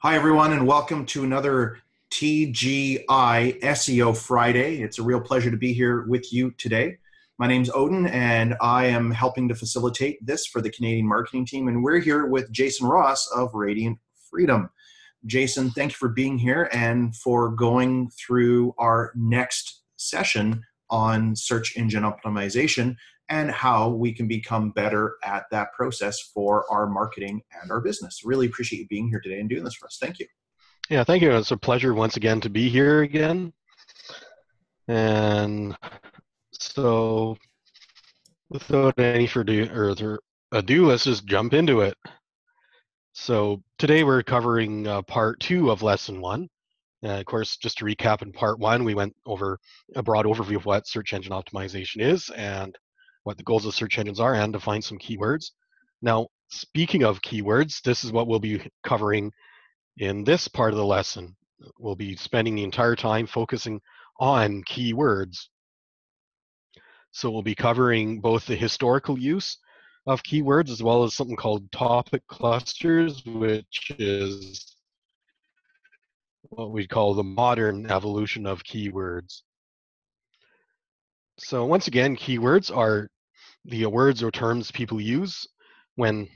Hi, everyone, and welcome to another TGI SEO Friday. It's a real pleasure to be here with you today. My name's Odin, and I am helping to facilitate this for the Canadian marketing team. And we're here with Jason Ross of Radiant Freedom. Jason, thank you for being here and for going through our next session on search engine optimization and how we can become better at that process for our marketing and our business. Really appreciate you being here today and doing this for us. Thank you. Yeah, thank you. It's a pleasure once again to be here again. And so without any further ado, let's just jump into it. So today we're covering part 2 of lesson 1. Of course, just to recap, in part 1, we went over a broad overview of what search engine optimization is and what the goals of search engines are, and define some keywords. Now, speaking of keywords, this is what we'll be covering in this part of the lesson. We'll be spending the entire time focusing on keywords. So we'll be covering both the historical use of keywords as well as something called topic clusters, which is what we call the modern evolution of keywords. So once again, keywords are the words or terms people use when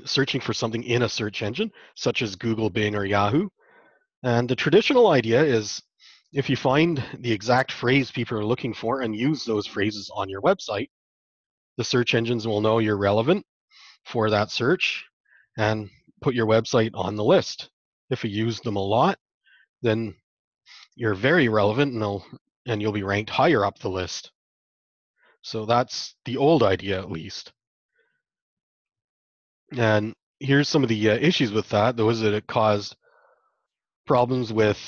searching for something in a search engine, such as Google, Bing, or Yahoo. And the traditional idea is if you find the exact phrase people are looking for and use those phrases on your website, the search engines will know you're relevant for that search and put your website on the list. If you use them a lot, then you're very relevant and you'll be ranked higher up the list. So that's the old idea, at least. And here's some of the issues with that. Those that it caused problems with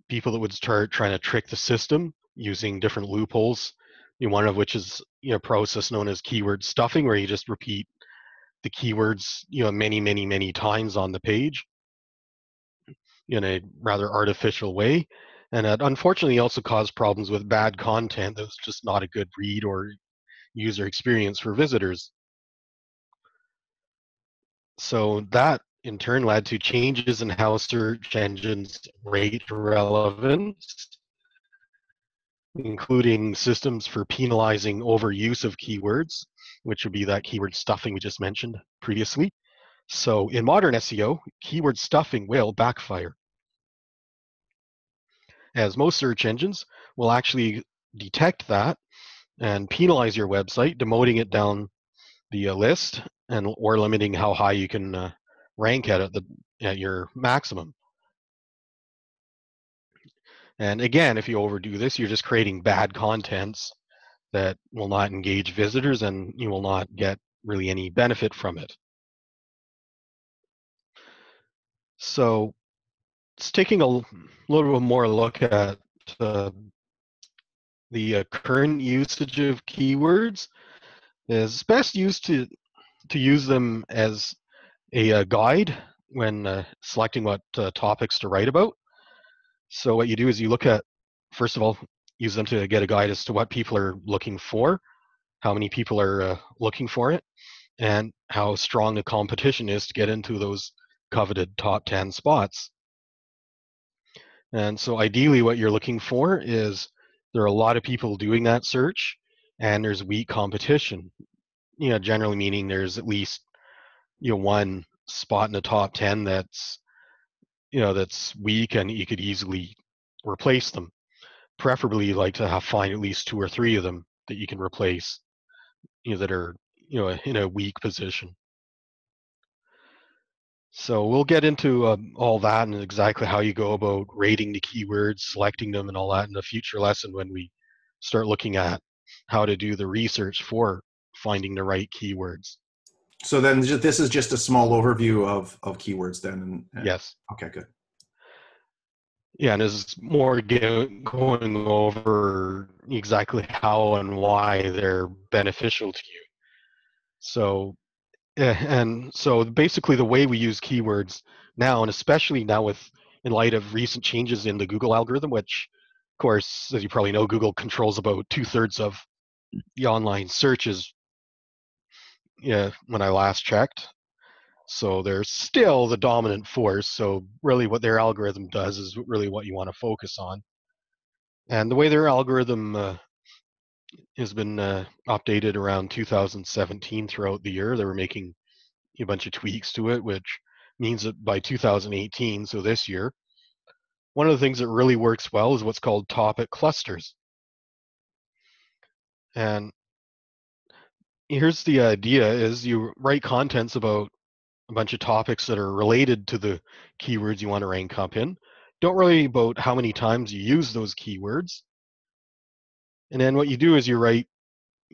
people that would start trying to trick the system using different loopholes. One of which is a process known as keyword stuffing, where you just repeat the keywords many times on the page in a rather artificial way. And it unfortunately also caused problems with bad content that was just not a good read or user experience for visitors. So that in turn led to changes in how search engines rate relevance, including systems for penalizing overuse of keywords, which would be that keyword stuffing we just mentioned previously. So in modern SEO, keyword stuffing will backfire, as most search engines will actually detect that and penalize your website, demoting it down the list and or limiting how high you can rank at your maximum. And again, if you overdo this, you're just creating bad contents that will not engage visitors and you will not get really any benefit from it. So it's taking a little bit more look at the current usage of keywords. Is best used to use them as a guide when selecting what topics to write about. So what you do is you look at, first of all, use them to get a guide as to what people are looking for, how many people are looking for it, and how strong the competition is to get into those coveted top 10 spots. And so ideally what you're looking for is there are a lot of people doing that search and there's weak competition. Generally meaning there's at least one spot in the top 10 that's weak and you could easily replace them. Preferably, you like to find at least 2 or 3 of them that you can replace, that are in a weak position. So we'll get into all that and exactly how you go about rating the keywords, selecting them, and all that in a future lesson when we start looking at how to do the research for finding the right keywords. So then this is just a small overview of keywords then. Yes. Okay, good. Yeah, and this is more going over exactly how and why they're beneficial to you. So, and so basically the way we use keywords now, and especially now in light of recent changes in the Google algorithm, which, of course, as you probably know, Google controls about 2/3 of the online searches, when I last checked. So they're still the dominant force. So really what their algorithm does is really what you want to focus on. And the way their algorithm has been updated around 2017 throughout the year, they were making a bunch of tweaks to it, which means that by 2018, so this year, one of the things that really works well is what's called topic clusters. And here's the idea is you write contents about a bunch of topics that are related to the keywords you want to rank up in. Don't worry about how many times you use those keywords. And then what you do is you write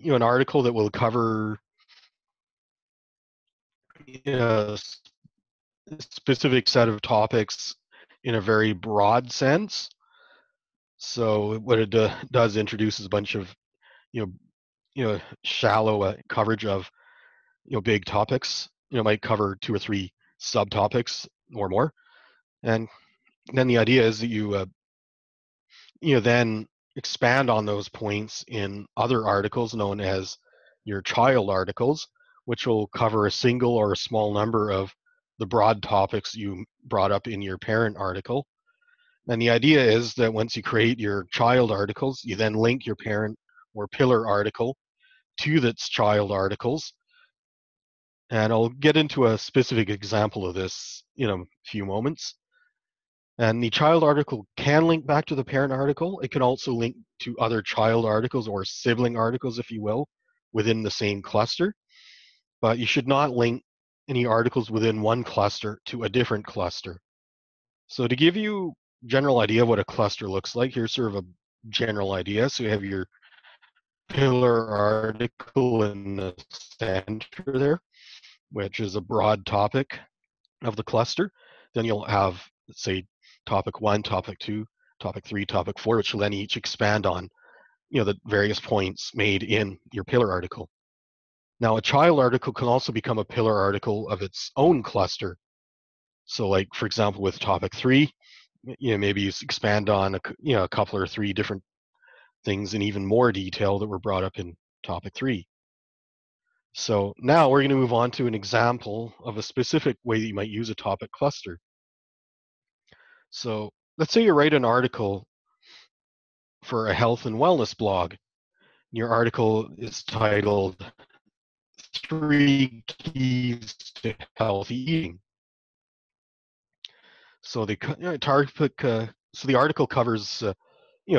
an article that will cover a specific set of topics in a very broad sense. So what it does introduces a bunch of shallow coverage of big topics. Might cover 2 or 3 subtopics or more. And then the idea is that you then expand on those points in other articles known as your child articles, which will cover a single or a small number of the broad topics you brought up in your parent article. And the idea is that once you create your child articles, you then link your parent or pillar article to its child articles. And I'll get into a specific example of this in a few moments. And the child article can link back to the parent article. It can also link to other child articles or sibling articles, if you will, within the same cluster. But you should not link any articles within one cluster to a different cluster. So to give you a general idea of what a cluster looks like, here's sort of a general idea. So you have your pillar article in the center there, which is a broad topic of the cluster. Then you'll have, let's say, topic 1, topic 2, topic 3, topic 4, which will then each expand on the various points made in your pillar article. Now, a child article can also become a pillar article of its own cluster. So, like, for example, with topic 3, maybe you expand on a couple or 3 different things in even more detail that were brought up in topic 3. So now we're going to move on to an example of a specific way that you might use a topic cluster. So let's say you write an article for a health and wellness blog. Your article is titled 3 Keys to Healthy Eating. So the article covers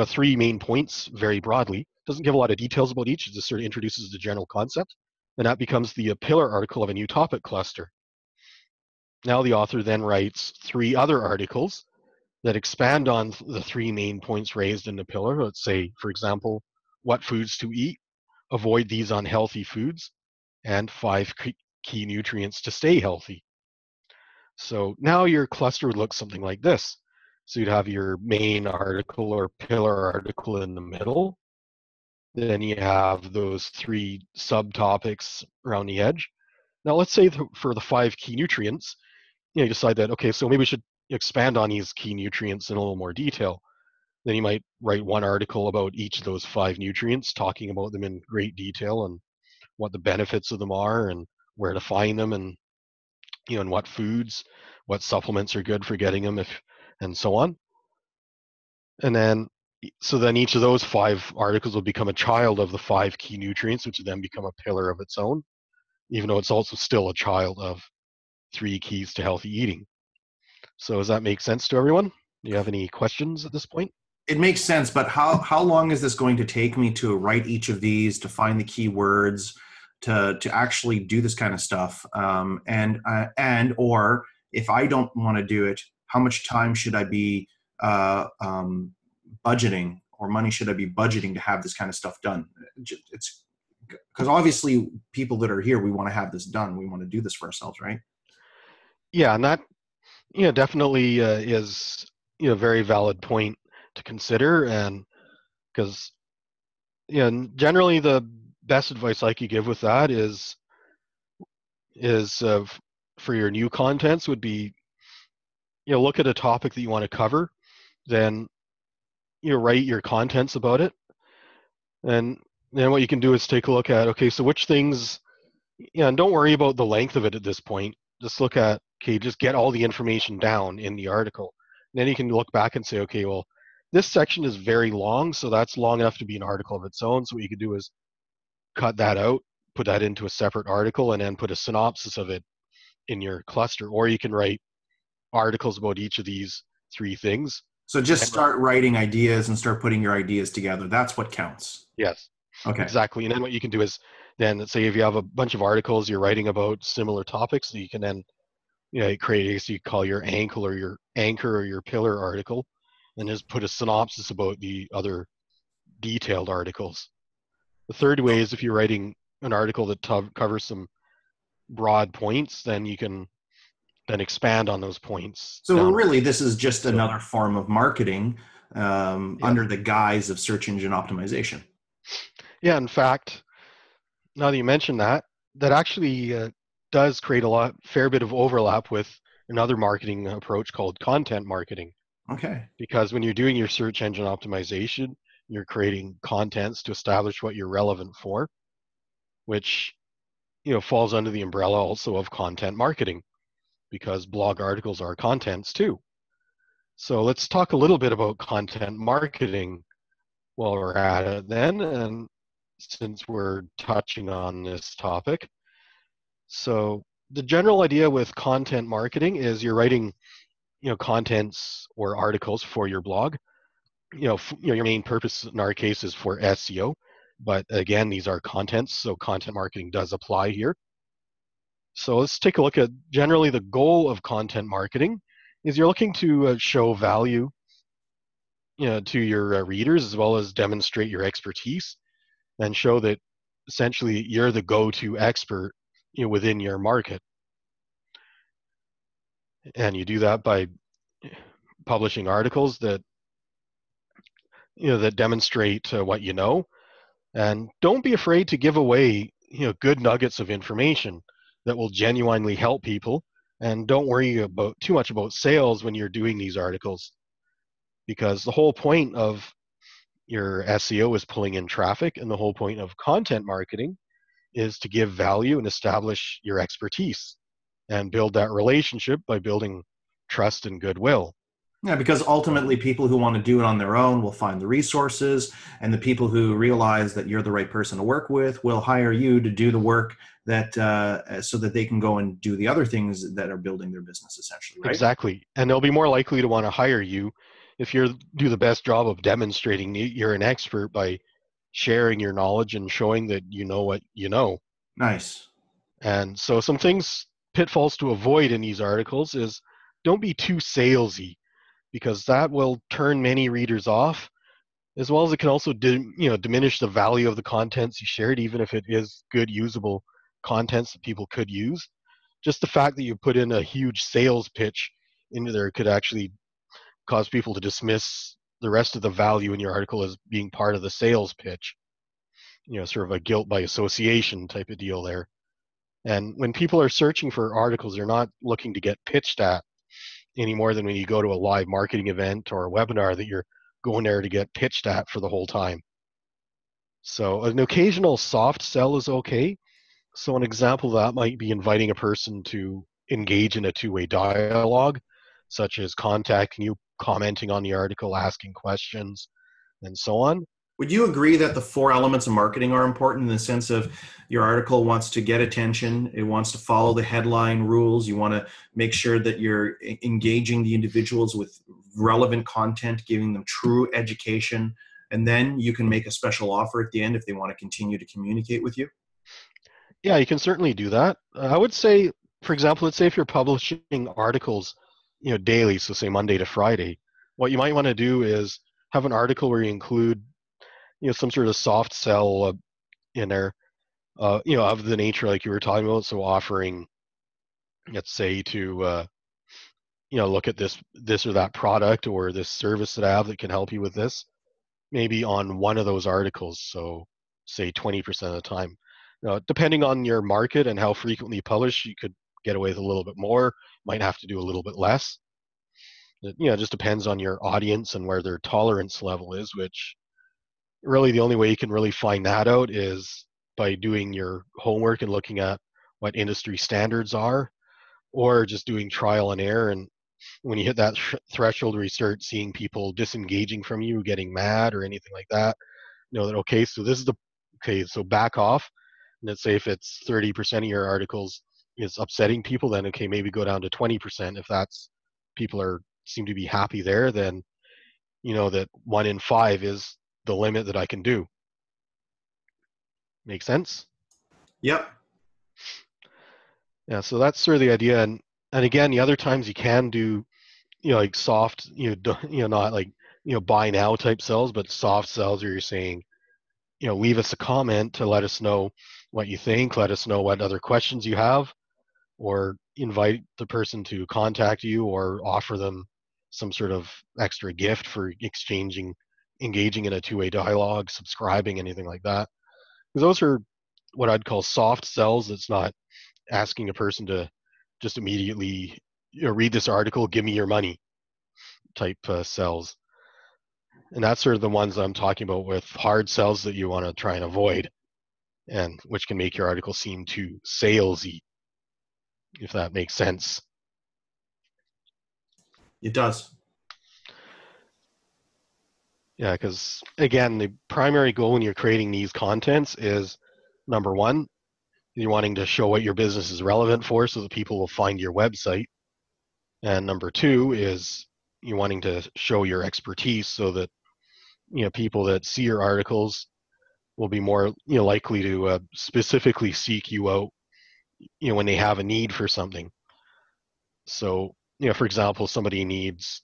3 main points very broadly. Doesn't give a lot of details about each. It just sort of introduces the general concept, and that becomes the pillar article of a new topic cluster. Now the author then writes 3 other articles that expand on the 3 main points raised in the pillar. Let's say, for example, what foods to eat, avoid these unhealthy foods, and 5 key nutrients to stay healthy. So now your cluster would look something like this. So you'd have your main article or pillar article in the middle. Then you have those 3 subtopics around the edge. Now let's say for the 5 key nutrients, you decide that, okay, so maybe we should expand on these key nutrients in a little more detail. Then you might write one article about each of those 5 nutrients, talking about them in great detail and what the benefits of them are and where to find them and and what foods, what supplements are good for getting them and so on. And then then each of those 5 articles will become a child of the 5 key nutrients, which will then become a pillar of its own, even though it's also still a child of 3 keys to healthy eating. So does that make sense to everyone? Do you have any questions at this point? It makes sense, but how long is this going to take me to write each of these, to find the keywords, to actually do this kind of stuff? And or if I don't want to do it, how much time should I be budgeting, or money should I be budgeting to have this kind of stuff done? It's because obviously people that are here, we want to have this done. We want to do this for ourselves, right? Yeah, and that definitely is a very valid point to consider, and because generally the best advice I could give with that is for your new contents would be look at a topic that you want to cover, then write your contents about it, and then what you can do is take a look at, okay, so which things, and don't worry about the length of it at this point. just look at, okay, just get all the information down in the article. And then you can look back and say, okay, well, this section is very long, so that's long enough to be an article of its own. So what you could do is cut that out, put that into a separate article, and then put a synopsis of it in your cluster. Or you can write articles about each of these three things. So just start writing ideas and start putting your ideas together. That's what counts. Yes, Okay. exactly. And then what you can do is then, let's say if you have a bunch of articles you're writing about similar topics, so you can then create, so you call your anchor or your pillar article, and just put a synopsis about the other detailed articles. The third way is if you're writing an article that covers some broad points, then you can then expand on those points. So really, this is just another form of marketing under the guise of search engine optimization. Yeah, in fact, now that you mention that, that actually does create a fair bit of overlap with another marketing approach called content marketing. Okay. Because when you're doing your search engine optimization, you're creating contents to establish what you're relevant for, which falls under the umbrella also of content marketing, because blog articles are contents too. So let's talk a little bit about content marketing while we're at it then, and since we're touching on this topic. So the general idea with content marketing is you're writing contents or articles for your blog. Your main purpose in our case is for SEO, but again, these are contents, so content marketing does apply here. So let's take a look at generally the goal of content marketing is you're looking to show value to your readers, as well as demonstrate your expertise and show that essentially you're the go-to expert within your market. And you do that by publishing articles that that demonstrate what you know, and don't be afraid to give away good nuggets of information that will genuinely help people. And don't worry about too much about sales when you're doing these articles, because the whole point of your SEO is pulling in traffic, and the whole point of content marketing is to give value and establish your expertise and build that relationship by building trust and goodwill. Yeah, because ultimately people who want to do it on their own will find the resources, and the people who realize that you're the right person to work with will hire you to do the work that so that they can go and do the other things that are building their business, essentially, right? Exactly. And they'll be more likely to want to hire you if you do the best job of demonstrating you're an expert by sharing your knowledge and showing that you know what you know. Nice. And so some pitfalls to avoid in these articles is don't be too salesy, because that will turn many readers off, as well as it can also diminish the value of the contents you shared, even if it is good, usable contents that people could use. Just the fact that you put in a huge sales pitch into there could actually cause people to dismiss the rest of the value in your article as being part of the sales pitch. Sort of a guilt by association type of deal there. And when people are searching for articles, they're not looking to get pitched at any more than when you go to a live marketing event or a webinar that you're going there to get pitched at for the whole time. So an occasional soft sell is okay. So an example of that might be inviting a person to engage in a two-way dialogue, such as contacting you, commenting on the article, asking questions, and so on. Would you agree that the 4 elements of marketing are important in the sense of your article wants to get attention, it wants to follow the headline rules, you want to make sure that you're engaging the individuals with relevant content, giving them true education, and then you can make a special offer at the end if they want to continue to communicate with you? Yeah, you can certainly do that. I would say, for example, let's say if you're publishing articles, daily, so say Monday to Friday, what you might want to do is have an article where you include some sort of soft sell in there, of the nature like you were talking about. So offering, let's say, to look at this or that product or this service that I have that can help you with this, maybe on one of those articles. So say 20% of the time. Depending on your market and how frequently you publish, you could get away with a little bit more. Might have to do a little bit less. It just depends on your audience and where their tolerance level is, which really the only way you can really find that out is by doing your homework and looking at what industry standards are, or just doing trial and error. And when you hit that threshold where you start seeing people disengaging from you, getting mad or anything like that, you know that, okay, so this is the, okay, so back off. And let's say if it's 30% of your articles is upsetting people, then okay, maybe go down to 20%. If that's, people are seem to be happy there, then you know that 1 in 5 is the limit that I can do. Make sense? Yep. Yeah, so that's sort of the idea. And again, the other times you can do, you know, like soft, not like, buy now type sells, but soft sells where you're saying, leave us a comment to let us know what you think, let us know what other questions you have, or invite the person to contact you or offer them some sort of extra gift for engaging in a two-way dialogue, subscribing, anything like that. Because those are what I'd call soft sells. It's not asking a person to just immediately, read this article, give me your money type sells. And that's sort of the ones I'm talking about with hard sells that you want to try and avoid, and which can make your article seem too salesy, if that makes sense. It does. Yeah, because again, the primary goal when you're creating these contents is, number one, you're wanting to show what your business is relevant for so that people will find your website. And number two is you're wanting to show your expertise so that, people that see your articles will be more, likely to specifically seek you out, when they have a need for something. So, for example, somebody needs,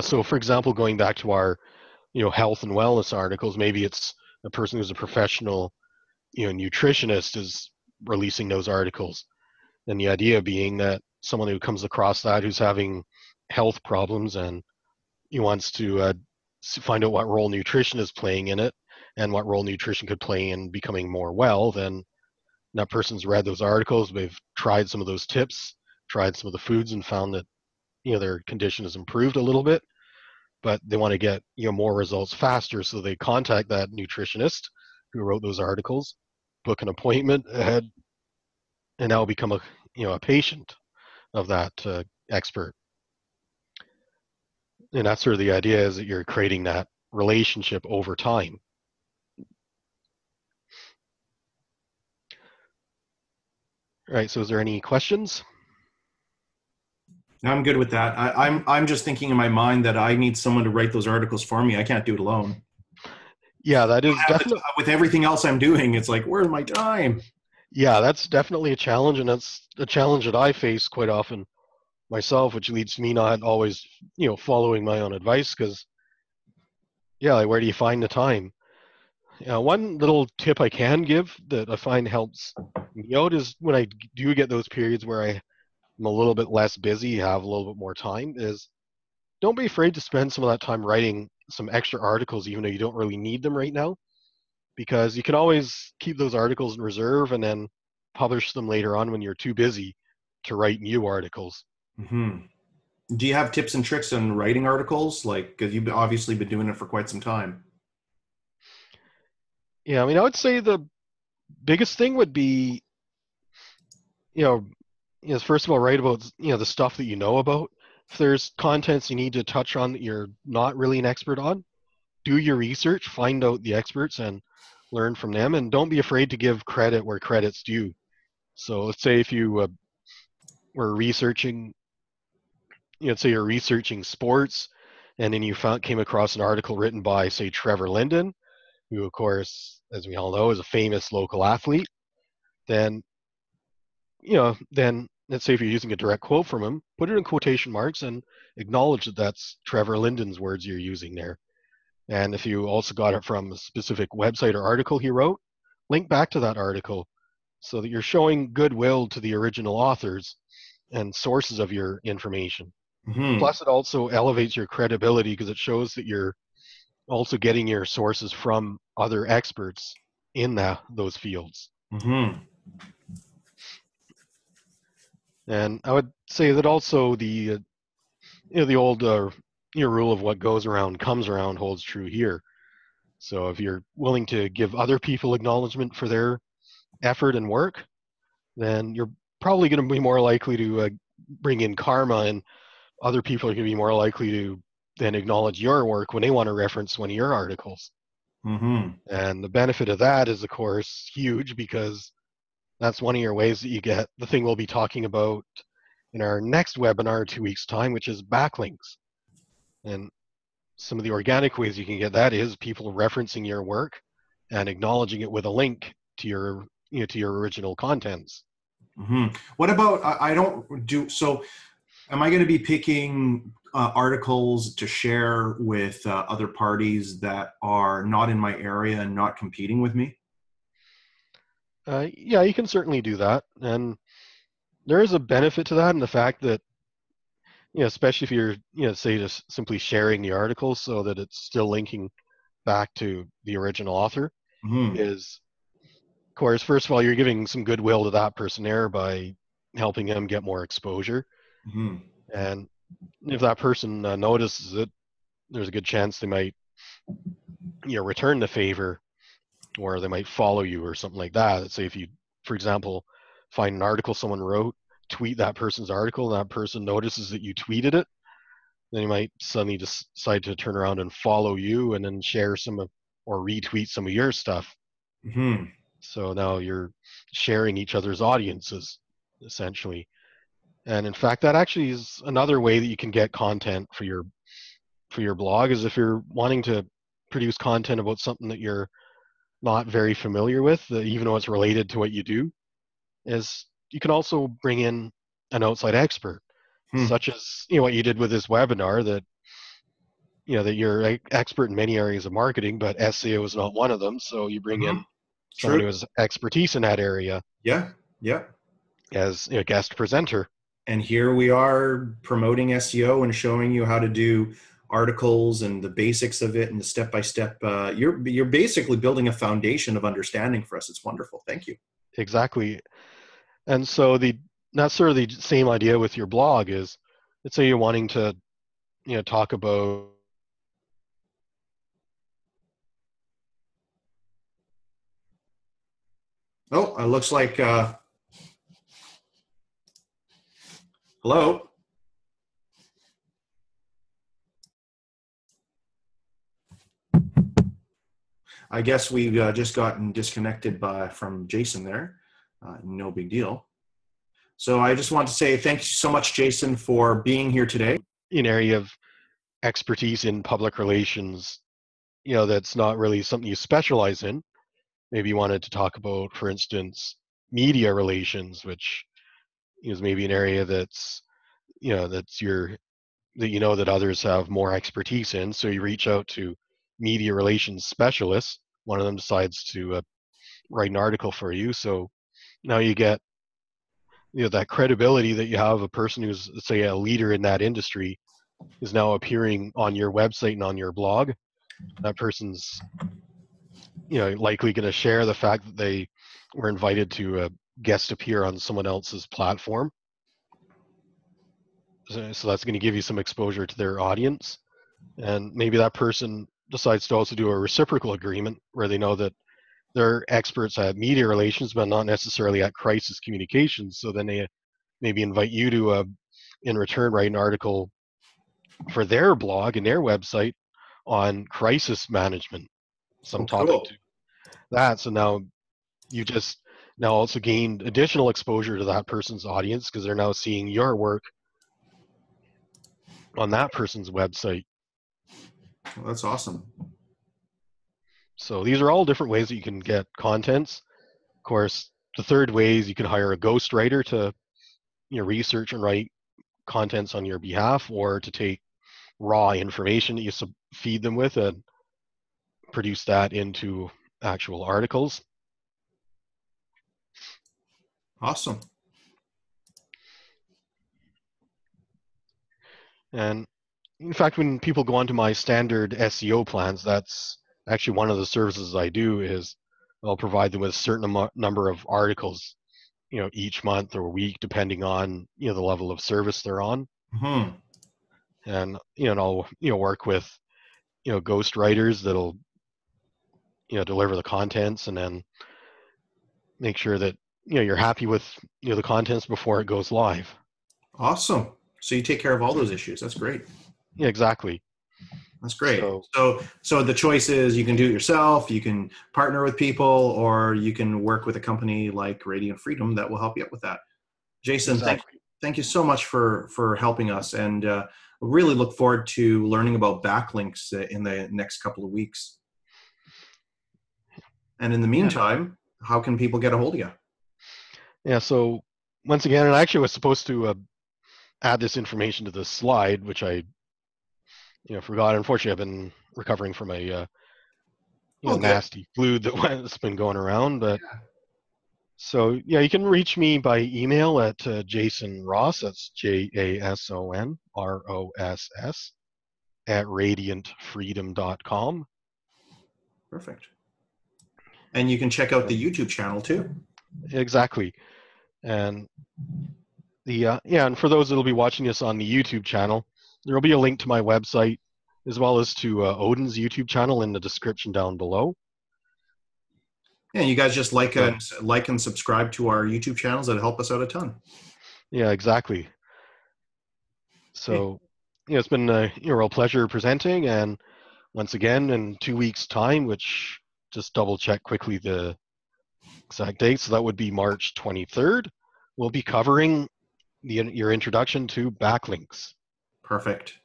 so for example, going back to our, health and wellness articles, maybe it's a person who's a professional, nutritionist is releasing those articles. And the idea being that someone who comes across that who's having health problems and he wants to find out what role nutrition is playing in it and what role nutrition could play in becoming more well, then that person's read those articles, they've tried some of those tips, tried some of the foods, and found that, their condition has improved a little bit, but they want to get, more results faster, so they contact that nutritionist who wrote those articles, book an appointment ahead, and now become a patient of that expert. And that's sort of the idea, is that you're creating that relationship over time. All right, so is there any questions? I'm good with that. I'm just thinking in my mind that I need someone to write those articles for me. I can't do it alone. Yeah, that is definitely, With everything else I'm doing, it's like, where's my time? yeah, that's definitely a challenge, and that's a challenge that I face quite often myself, which leads to me not always, following my own advice, because, yeah, like, where do you find the time? One little tip I can give that I find helps me out is when I do get those periods where I'm a little bit less busy, have a little bit more time, is don't be afraid to spend some of that time writing some extra articles, even though you don't really need them right now, because you can always keep those articles in reserve and then publish them later on when you're too busy to write new articles. Hmm. Do you have tips and tricks on writing articles? Like, because you've obviously been doing it for quite some time. Yeah, I mean, I would say the biggest thing would be, you know, first of all, write about, the stuff that you know about. If there's contents you need to touch on that you're not really an expert on, do your research, find out the experts and learn from them, and don't be afraid to give credit where credit's due. So let's say if you were researching, let's say you're researching sports, and then you came across an article written by, say, Trevor Linden, who, of course, as we all know, is a famous local athlete. Then, then let's say if you're using a direct quote from him, put it in quotation marks and acknowledge that that's Trevor Linden's words you're using there. And if you also got it from a specific website or article he wrote, link back to that article so that you're showing goodwill to the original authors and sources of your information. Hmm. Plus, it also elevates your credibility because it shows that you're also getting your sources from other experts in those fields. Hmm. And I would say that also the old rule of what goes around comes around holds true here. So if you're willing to give other people acknowledgement for their effort and work, then you're probably going to be more likely to bring in karma, and other people are going to be more likely to then acknowledge your work when they want to reference one of your articles. Mm-hmm. And the benefit of that is, of course, huge, because that's one of your ways that you get the thing we'll be talking about in our next webinar in 2 weeks' time, which is backlinks. And some of the organic ways you can get that is people referencing your work and acknowledging it with a link to your, to your original contents. Mm-hmm. What about, I don't do, so am I going to be picking articles to share with other parties that are not in my area and not competing with me? Yeah, you can certainly do that. And there is a benefit to that in the fact that, especially if you're, say just simply sharing the article so that it's still linking back to the original author, Mm-hmm. is, of course, first of all, you're giving some goodwill to that person there by helping him get more exposure. Mm-hmm. And if that person notices it, there's a good chance they might, return the favor, or they might follow you or something like that. Let's say if you, for example, find an article someone wrote, tweet that person's article, and that person notices that you tweeted it, then you might suddenly decide to turn around and follow you and then share some of, or retweet some of your stuff. Mm-hmm. So now you're sharing each other's audiences, essentially. And in fact, that actually is another way that you can get content for your blog, is if you're wanting to produce content about something that you're not very familiar with, even though it's related to what you do, is you can also bring in an outside expert, such as what you did with this webinar, that that you're an expert in many areas of marketing, but SEO is not one of them. So you bring Mm-hmm. in someone True. who has expertise in that area Yeah. Yeah. as a guest presenter. And here we are promoting SEO and showing you how to do articles and the basics of it and the step by step. You're basically building a foundation of understanding for us. It's wonderful. Thank you. Exactly. And so that's sort of the same idea with your blog. Is, let's say you're wanting to talk about Oh, it looks like hello. I guess we've just gotten disconnected from Jason there. No big deal. So I just want to say thank you so much, Jason, for being here today. an area of expertise in public relations, that's not really something you specialize in. Maybe you wanted to talk about, for instance, media relations, which is maybe an area that's that's your that that others have more expertise in. So you reach out to media relations specialists. One of them decides to write an article for you. So now you get that credibility that you have a person who's, let's say, a leader in that industry is now appearing on your website and on your blog. That person's likely going to share the fact that they were invited to guest appear on someone else's platform. So that's going to give you some exposure to their audience. And maybe that person decides to also do a reciprocal agreement where they know that they're experts at media relations, but not necessarily at crisis communications. So then they maybe invite you to, in return, write an article for their blog and their website on crisis management, some Oh, topic cool. to that. So now you just now also gained additional exposure to that person's audience, because they're now seeing your work on that person's website. Well, that's awesome. So these are all different ways that you can get contents. Of course, the third way is you can hire a ghostwriter to research and write contents on your behalf, or to take raw information that you feed them with and produce that into actual articles. Awesome. And in fact, when people go onto my standard SEO plans, that's actually one of the services I do. Is I'll provide them with a certain number of articles, each month or week, depending on the level of service they're on. Mm-hmm. And and I'll work with ghost writers that'll deliver the contents, and then make sure that you're happy with the contents before it goes live. Awesome. So you take care of all those issues. That's great. Yeah, exactly. That's great. So So the choice is you can do it yourself, you can partner with people, or you can work with a company like Radiant Freedom that will help you out with that. Jason, exactly. thank you so much for helping us, and really look forward to learning about backlinks in the next couple of weeks. And in the Yeah. meantime, how can people get a hold of you? Yeah. So once again, and I actually was supposed to add this information to the slide, which I forgot. Unfortunately, I've been recovering from a Oh, good. nasty flu that's been going around. But so yeah, you can reach me by email at Jason Ross. That's JASONROSS at radiantfreedom.com. Perfect. And you can check out the YouTube channel too. Exactly. And and for those that'll be watching this on the YouTube channel, there will be a link to my website as well as to Odin's YouTube channel in the description down below. Yeah, you guys just So like and subscribe to our YouTube channels. That'll help us out a ton. yeah, exactly. Okay. So it's been a real pleasure presenting, and once again in 2 weeks' time, which just double check quickly the exact date. So that would be March 23rd. We'll be covering your introduction to backlinks. Perfect.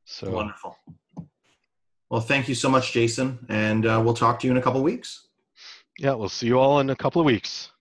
So Wonderful. Well, thank you so much, Jason, and we'll talk to you in a couple of weeks. yeah, we'll see you all in a couple of weeks.